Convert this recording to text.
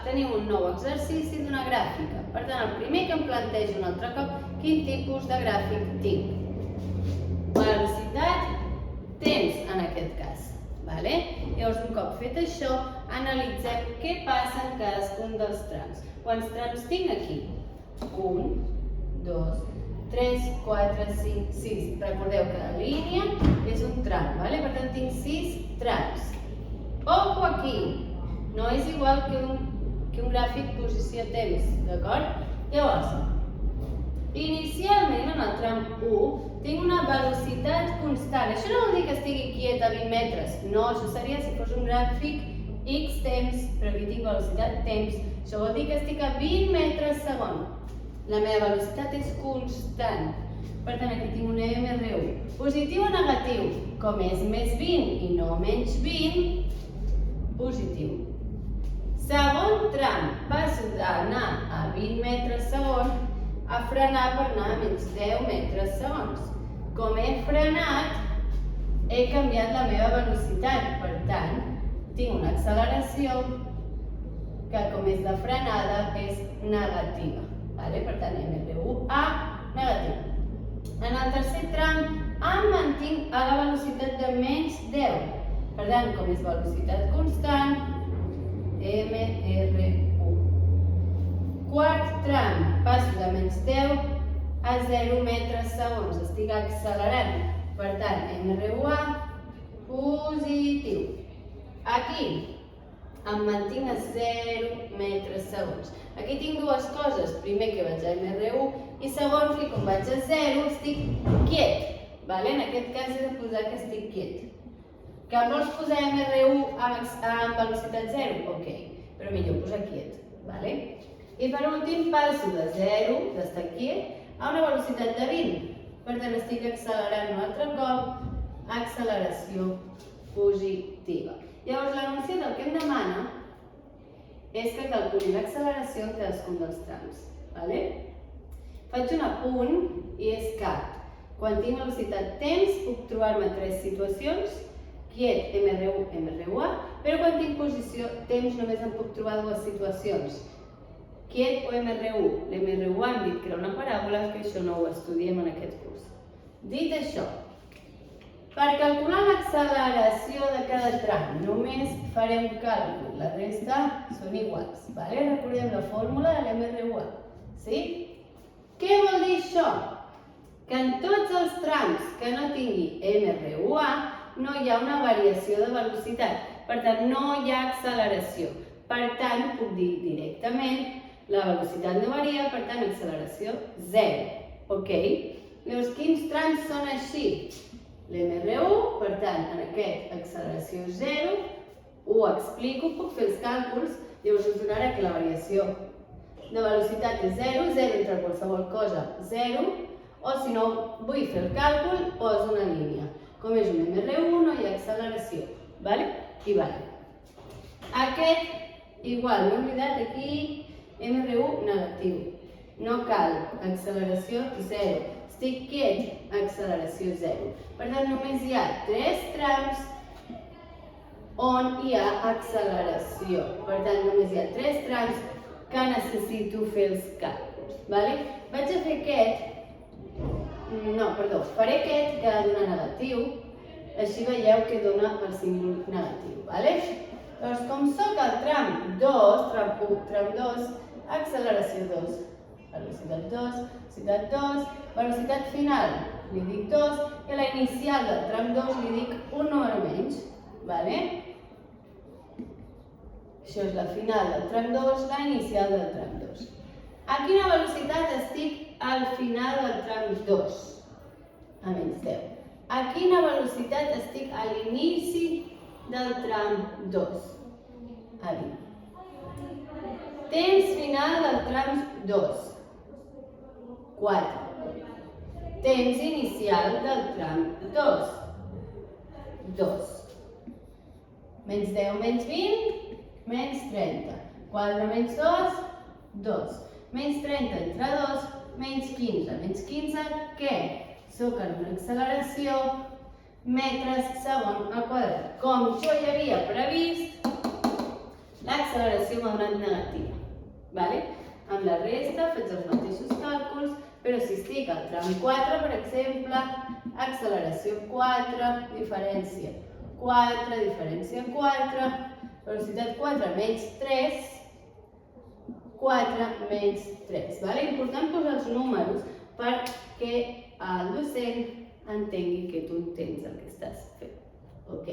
Tenim un nou exercici d'una gràfica. Per tant, el primer que em plantejo un altre cop, quin tipus de gràfic tinc? Velocitat, temps, en aquest cas. Llavors, un cop fet això, analitzem què passa en cadascun dels trams. Quants trams tinc aquí? 1, 2, 3, 4, 5, 6. Recordeu que la línia és un tram, per tant tinc 6 trams. Ojo aquí! No és igual que un gràfic posició-temps, d'acord? Llavors, inicialment en el tram 1 tinc una velocitat constant. Això no vol dir que estigui quiet a 20 metres. No, això seria si fos un gràfic x temps, però aquí tinc velocitat temps. Això vol dir que estic a 20 metres segon. La meva velocitat és constant. Per tant, aquí tinc un MR1. Positiu o negatiu? Com és més 20 i no menys 20, positiu. Segon tram, passo d'anar a 20 metres segon a frenar per anar a menys 10 metres segons. Com he frenat, he canviat la meva velocitat. Per tant, tinc una acceleració que, com és de frenada, és negativa. Per tant, MR1A negatiu. En el tercer tram, em mantinc a la velocitat de menys 10. Per tant, com és velocitat constant, MR1. Quart tram, passo de menys 10 a 0 metres segons. Estic accelerant. Per tant, MR1A positiu. Aquí em mantinc a 0 metres segons. Aquí tinc dues coses. Primer, que vaig a MR1 i segon, que com vaig a 0 estic quiet. En aquest cas he de posar que estic quiet. Que vols posar MR1 amb velocitat 0? Ok, però millor posar quiet. I per últim passo de 0, d'estar quiet, a una velocitat de 20. Per tant, estic accelerant un altre cop, acceleració positiva. Llavors, l'enunciat el que em demana és que calculi l'acceleració en cadascun dels trams. Faig un apunt i és que quan tinc velocitat temps puc trobar-me tres situacions, quiet, MR1, MR1A, però quan tinc posició temps només em puc trobar dues situacions, quiet o MR1. L'MR1A hem dit que era una paràbola, que això no ho estudiem en aquest curs. Dit això, per calcular l'acceleració de cada tram només farem càlcul, la resta són iguals. Recordem la fórmula de l'MR1A. Què vol dir això? Que en tots els trams que no tingui MR1A no hi ha una variació de velocitat. Per tant, no hi ha acceleració. Per tant, puc dir directament la velocitat no varia, per tant, acceleració 0. Llavors, quins trams són així? L'MR1, per tant, en aquest acceleració 0, ho explico, puc fer els càlculs, llavors us donarà que la variació de velocitat és 0, 0 entre qualsevol cosa, 0, o si no vull fer el càlcul, poso una línia. Com és un MR1, no hi ha acceleració. Aquest, igual, m'he oblidat aquí, MR1 negatiu. No cal, acceleració 0. Estic quiet, acceleració 0. Per tant, només hi ha 3 trams on hi ha acceleració. Per tant, només hi ha 3 trams que necessito fer els càlculs. Vaig a fer aquest, faré aquest que ha de donar negatiu, així veieu que dona el símbol negatiu. Llavors, com soc al tram 2, tram 1, tram 2, acceleració 2, velocitat 2, velocitat 2, velocitat final, li dic 2, i a la inicial del tram 2 li dic un número menys. Això és la final del tram 2, la inicial del tram 2. A quina velocitat estic al final del tram 2? A menys 10. A quina velocitat estic a l'inici del tram 2? A 20. Temps final del tram 2. 4. Temps inicial del tram 2. 2. Menys 10 menys 20, menys 30. 4 menys 2, 2. Menys 30 entre 2, menys 15. Menys 15, què? Soc en una acceleració metres segon al quadrat. Com jo ja havia previst, l'acceleració m'ha donat negativa. Vale? Amb la resta faig els mateixos càlculs, però si estic al tram 4, per exemple, acceleració 4, diferència 4, diferència 4, velocitat 4 menys 3, 4 menys 3. Vale? Important posar els números perquè el docent entengui que tu entens el que estàs fent. Ok?